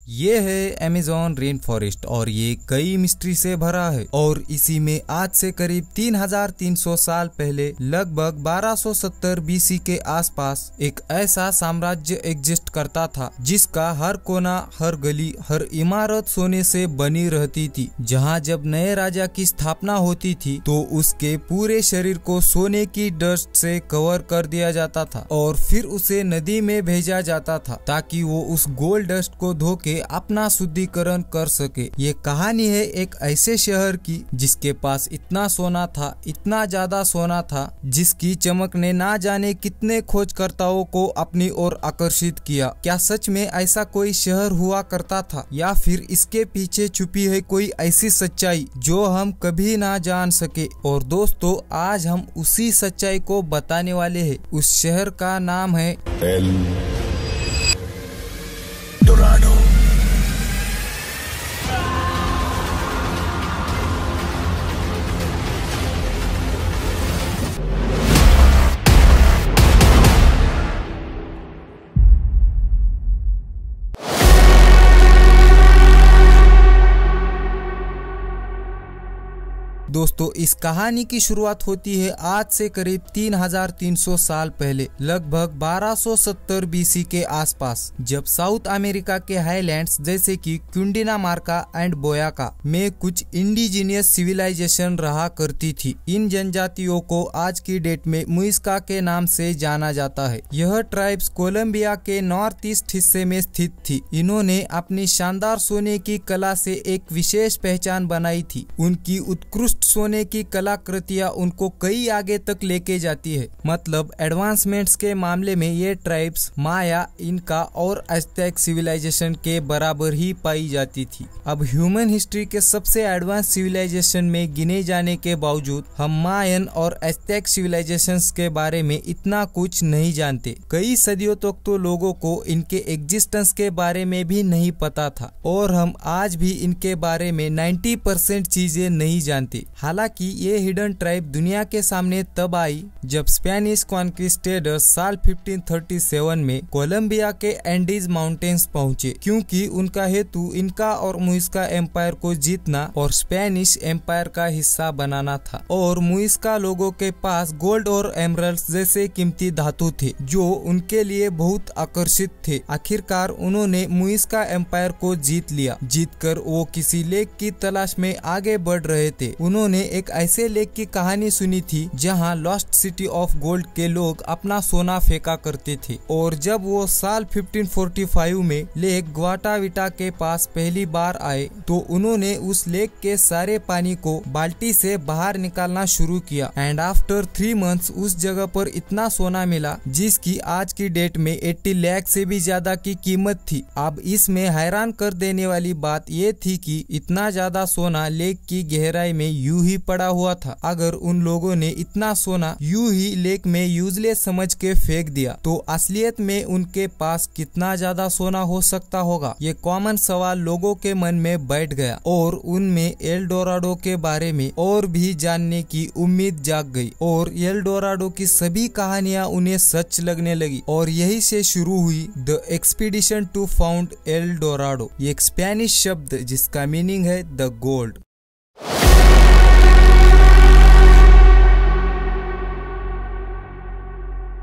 ये है Amazon rain forest और ये कई मिस्ट्री से भरा है। और इसी में आज से करीब 3300 साल पहले लगभग 1270 बीसी के आसपास एक ऐसा साम्राज्य एग्जिस्ट करता था जिसका हर कोना, हर गली, हर इमारत सोने से बनी रहती थी। जहाँ जब नए राजा की स्थापना होती थी तो उसके पूरे शरीर को सोने की डस्ट से कवर कर दिया जाता था और फिर उसे नदी में भेजा जाता था ताकि वो उस गोल्ड डस्ट को धो के अपना शुद्धिकरण कर सके। ये कहानी है एक ऐसे शहर की जिसके पास इतना सोना था, इतना ज्यादा सोना था जिसकी चमक ने ना जाने कितने खोजकर्ताओं को अपनी ओर आकर्षित किया। क्या सच में ऐसा कोई शहर हुआ करता था या फिर इसके पीछे छुपी है कोई ऐसी सच्चाई जो हम कभी ना जान सके। और दोस्तों, आज हम उसी सच्चाई को बताने वाले हैं। उस शहर का नाम है एल डोराडो। दोस्तों, इस कहानी की शुरुआत होती है आज से करीब 3300 साल पहले, लगभग 1270 बीसी के आसपास, जब साउथ अमेरिका के हाईलैंड्स जैसे कि क्विंडिनामार्का एंड बोयाका में कुछ इंडिजिनियस सिविलाइजेशन रहा करती थी। इन जनजातियों को आज की डेट में मुइस्का के नाम से जाना जाता है। यह ट्राइब्स कोलंबिया के नॉर्थ ईस्ट हिस्से में स्थित थी। इन्होंने अपनी शानदार सोने की कला से एक विशेष पहचान बनाई थी। उनकी उत्कृष्ट सोने की कलाकृतियां उनको कई आगे तक लेके जाती है। मतलब एडवांसमेंट्स के मामले में ये ट्राइब्स माया, इनका और एज़्टेक सिविलाइजेशन के बराबर ही पाई जाती थी। अब ह्यूमन हिस्ट्री के सबसे एडवांस सिविलाइजेशन में गिने जाने के बावजूद हम मायन और एज़्टेक सिविलाइजेशंस के बारे में इतना कुछ नहीं जानते। कई सदियों तक तो लोगों को इनके एग्जिस्टेंस के बारे में भी नहीं पता था और हम आज भी इनके बारे में 90% चीजें नहीं जानते। हालांकि ये हिडन ट्राइब दुनिया के सामने तब आई जब स्पेनिश कॉन्क्विस्टेडर्स साल 1537 में कोलंबिया के एंडीज माउंटेन्स पहुंचे, क्योंकि उनका हेतु इनका और मुइस्का एम्पायर को जीतना और स्पेनिश एम्पायर का हिस्सा बनाना था। और मुइस्का लोगों के पास गोल्ड और एमरल्ड्स जैसे कीमती धातु थे जो उनके लिए बहुत आकर्षित थे। आखिरकार उन्होंने मुइस्का एम्पायर को जीत लिया। जीतकर वो किसी लेक की तलाश में आगे बढ़ रहे थे। उन्होंने एक ऐसे लेक की कहानी सुनी थी जहां लॉस्ट सिटी ऑफ गोल्ड के लोग अपना सोना फेंका करते थे। और जब वो साल 1545 में लेक ग्वाटाविटा के पास पहली बार आए तो उन्होंने उस लेक के सारे पानी को बाल्टी से बाहर निकालना शुरू किया। एंड आफ्टर 3 मंथ्स उस जगह पर इतना सोना मिला जिसकी आज की डेट में 80 लाख से भी ज्यादा की कीमत थी। अब इसमें हैरान कर देने वाली बात ये थी कि इतना ज्यादा सोना लेक की गहराई में यूं ही पड़ा हुआ था। अगर उन लोगों ने इतना सोना यूं ही लेक में यूजलेस समझ के फेंक दिया तो असलियत में उनके पास कितना ज्यादा सोना हो सकता होगा। ये कॉमन सवाल लोगों के मन में बैठ गया और उनमें एल डोराडो के बारे में और भी जानने की उम्मीद जाग गई। और एल डोराडो की सभी कहानियां उन्हें सच लगने लगी और यही से शुरू हुई the expedition to found El Dorado. ये एक स्पेनिश शब्द जिसका मीनिंग है द गोल्ड।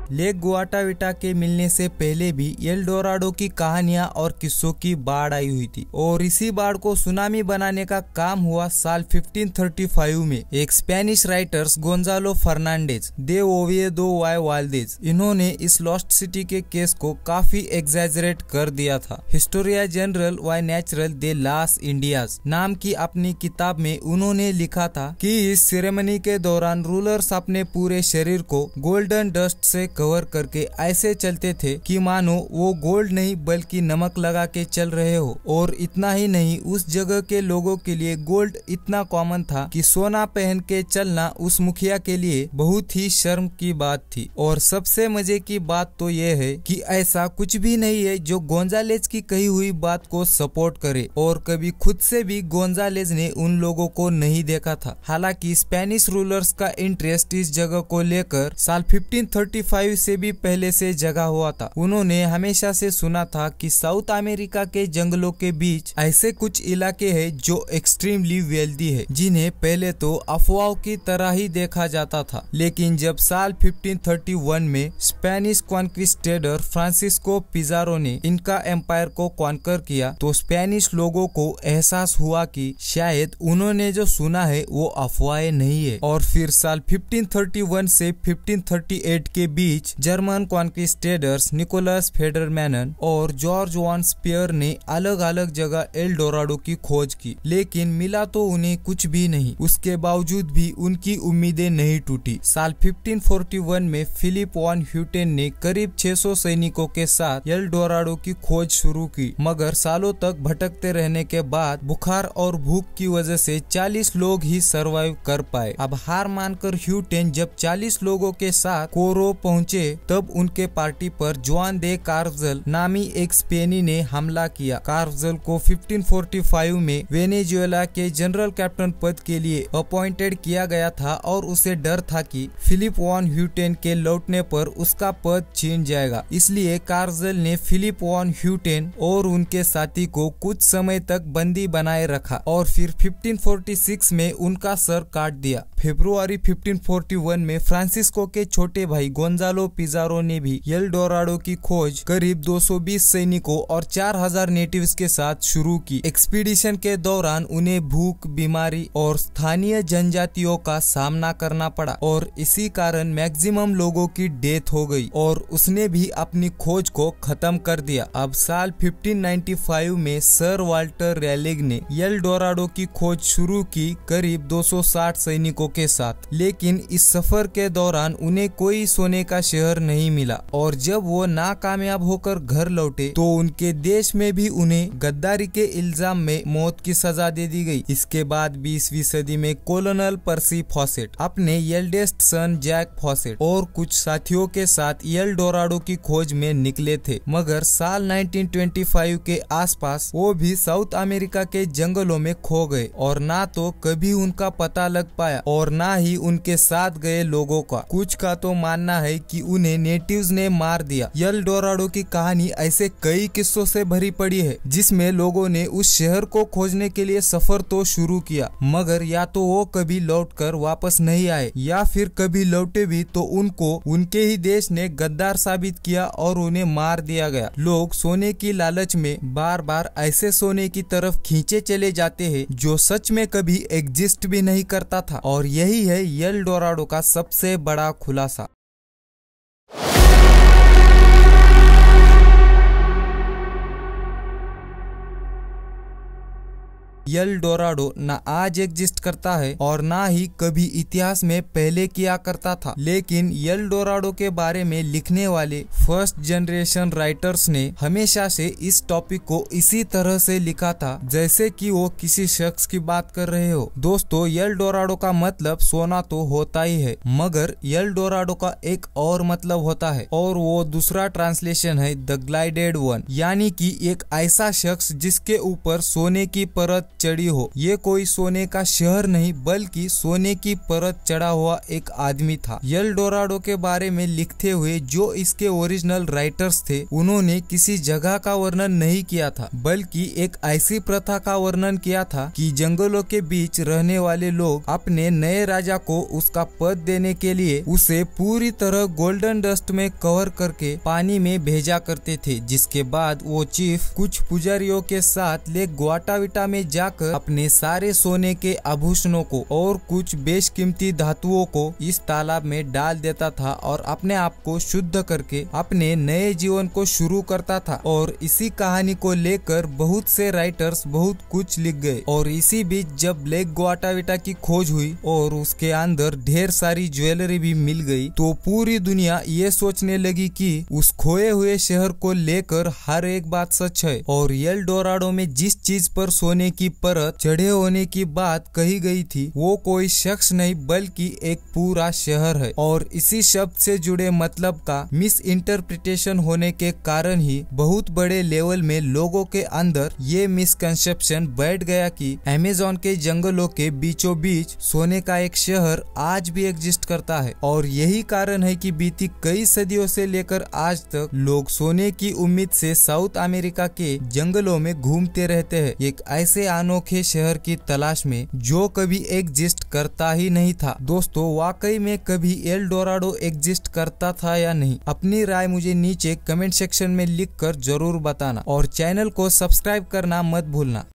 लेक ग्वाटाविटा के मिलने से पहले भी एल डोराडो की कहानियां और किस्सों की बाढ़ आई हुई थी और इसी बाढ़ को सुनामी बनाने का काम हुआ साल 1535 में। एक स्पेनिश राइटर्स गोंजालो फर्नांडेज दे ओविएदो वाई वाल्देज, इन्होंने इस लॉस्ट सिटी के केस को काफी एग्जैजरेट कर दिया था। हिस्टोरिया जनरल वाई नेचुरल दे लास इंडियाज नाम की अपनी किताब में उन्होंने लिखा था कि इस सेरेमनी के दौरान रूलर्स अपने पूरे शरीर को गोल्डन डस्ट से कवर करके ऐसे चलते थे कि मानो वो गोल्ड नहीं बल्कि नमक लगा के चल रहे हो। और इतना ही नहीं, उस जगह के लोगों के लिए गोल्ड इतना कॉमन था कि सोना पहन के चलना उस मुखिया के लिए बहुत ही शर्म की बात थी। और सबसे मजे की बात तो ये है कि ऐसा कुछ भी नहीं है जो गोंजालेज की कही हुई बात को सपोर्ट करे और कभी खुद से भी गोंजालेज ने उन लोगों को नहीं देखा था। हालांकि स्पेनिश रूलर्स का इंटरेस्ट इस जगह को लेकर साल 1535 1925 से भी पहले से जगा हुआ था। उन्होंने हमेशा से सुना था कि साउथ अमेरिका के जंगलों के बीच ऐसे कुछ इलाके हैं जो एक्सट्रीमली वेल्दी है, जिन्हें पहले तो अफवाहों की तरह ही देखा जाता था। लेकिन जब साल 1531 में स्पेनिश कॉन्क्विस्टेडर फ्रांसिस्को पिज़ारो ने इनका एम्पायर को कॉन्कर किया, तो स्पेनिश लोगों को एहसास हुआ कि शायद उन्होंने जो सुना है वो अफवाहें नहीं है। और फिर साल 1531 से 1538 के बीच जर्मन कॉन्क्विस्टेडर्स निकोलस फेडरमैन और जॉर्ज वॉन स्पियर ने अलग अलग जगह एल डोराडो की खोज की, लेकिन मिला तो उन्हें कुछ भी नहीं। उसके बावजूद भी उनकी उम्मीदें नहीं टूटी। साल 1541 में फिलिप वॉन ह्यूटेन ने करीब 600 सैनिकों के साथ एल डोराडो की खोज शुरू की, मगर सालों तक भटकते रहने के बाद बुखार और भूख की वजह से 40 लोग ही सरवाइव कर पाए। अब हार मानकर ह्यूटेन जब 40 लोगों के साथ कोरो पहुंचे, तब उनके पार्टी पर जुआन दे कार्वजल नामी एक स्पेनी ने हमला किया। कार्वजल को 1545 में वेनेजुएला के जनरल कैप्टन पद के लिए अपॉइंटेड किया गया था और उसे डर था कि फिलिप वॉन ह्यूटेन के लौटने पर उसका पद छीन जाएगा। इसलिए कार्वजल ने फिलिप वॉन ह्यूटेन और उनके साथी को कुछ समय तक बंदी बनाए रखा और फिर 1546 में उनका सर काट दिया। फरवरी 1541 में फ्रांसिस्को के छोटे भाई गोंजालो पिज़ारो ने भी एल डोराडो की खोज करीब 220 सैनिकों और 4000 नेटिव्स के साथ शुरू की। एक्सपीडिशन के दौरान उन्हें भूख, बीमारी और स्थानीय जनजातियों का सामना करना पड़ा और इसी कारण मैक्सिमम लोगों की डेथ हो गई और उसने भी अपनी खोज को खत्म कर दिया। अब साल 1595 में सर वाल्टर रैलिग ने एल डोराडो की खोज शुरू की करीब 260 सैनिकों के साथ, लेकिन इस सफर के दौरान उन्हें कोई सोने का शहर नहीं मिला और जब वो नाकामयाब होकर घर लौटे तो उनके देश में भी उन्हें गद्दारी के इल्जाम में मौत की सजा दे दी गई। इसके बाद 20वीं सदी में कोलोनल पर्सी फॉसेट अपने एल्डेस्ट सन जैक फॉसेट और कुछ साथियों के साथ एल डोराडो की खोज में निकले थे, मगर साल 1925 के आसपास वो भी साउथ अमेरिका के जंगलों में खो गए और ना तो कभी उनका पता लग पाया और ना ही उनके साथ गए लोगों का। कुछ का तो मानना है कि उन्हें नेटिव्स ने मार दिया। एल डोराडो की कहानी ऐसे कई किस्सों से भरी पड़ी है जिसमें लोगों ने उस शहर को खोजने के लिए सफर तो शुरू किया, मगर या तो वो कभी लौटकर वापस नहीं आए या फिर कभी लौटे भी तो उनको उनके ही देश ने गद्दार साबित किया और उन्हें मार दिया गया। लोग सोने की लालच में बार बार ऐसे सोने की तरफ खींचे चले जाते हैं जो सच में कभी एग्जिस्ट भी नहीं करता था और यही है एल डोराडो का सबसे बड़ा खुलासा। एल डोराडो न आज एग्जिस्ट करता है और ना ही कभी इतिहास में पहले किया करता था, लेकिन एल डोराडो के बारे में लिखने वाले फर्स्ट जनरेशन राइटर्स ने हमेशा से इस टॉपिक को इसी तरह से लिखा था जैसे कि वो किसी शख्स की बात कर रहे हो। दोस्तों, एल डोराडो का मतलब सोना तो होता ही है, मगर एल डोराडो का एक और मतलब होता है और वो दूसरा ट्रांसलेशन है द ग्लाइडेड वन, यानी कि एक ऐसा शख्स जिसके ऊपर सोने की परत चढ़ी हो। ये कोई सोने का शहर नहीं बल्कि सोने की परत चढ़ा हुआ एक आदमी था। एल डोराडो के बारे में लिखते हुए जो इसके ओरिजिनल राइटर्स थे उन्होंने किसी जगह का वर्णन नहीं किया था, बल्कि एक ऐसी प्रथा का वर्णन किया था कि जंगलों के बीच रहने वाले लोग अपने नए राजा को उसका पद देने के लिए उसे पूरी तरह गोल्डन डस्ट में कवर करके पानी में भेजा करते थे, जिसके बाद वो चीफ कुछ पुजारियों के साथ लेक ग्वाटाविटा में जाकर अपने सारे सोने के आभूषणों को और कुछ बेशकीमती धातुओं को इस तालाब में डाल देता था और अपने आप को शुद्ध करके अपने नए जीवन को शुरू करता था। और इसी कहानी को लेकर बहुत से राइटर्स बहुत कुछ लिख गए और इसी बीच जब लेक ग्वाटाविटा की खोज हुई और उसके अंदर ढेर सारी ज्वेलरी भी मिल गई तो पूरी दुनिया ये सोचने लगी कि उस खोए हुए शहर को लेकर हर एक बात सच है और एल डोराडो में जिस चीज पर सोने की परत चढ़े होने की बात कही गई थी, वो कोई शख्स नहीं बल्कि एक पूरा शहर है। और इसी शब्द से जुड़े मतलब का मिस इंटरप्रिटेशन होने के कारण ही बहुत बड़े लेवल में लोगों के अंदर ये मिसकंसेप्शन बैठ गया कि अमेज़न के जंगलों के बीचों बीच सोने का एक शहर आज भी एग्जिस्ट करता है। और यही कारण है कि बीती कई सदियों से लेकर आज तक लोग सोने की उम्मीद से साउथ अमेरिका के जंगलों में घूमते रहते हैं, एक ऐसे अनोखे शहर की तलाश में जो कभी एग्जिस्ट करता ही नहीं था। दोस्तों, वाकई में कभी एल डोराडो एग्जिस्ट करता था या नहीं? अपनी राय मुझे नीचे कमेंट सेक्शन में लिखकर जरूर बताना और चैनल को सब्सक्राइब करना मत भूलना।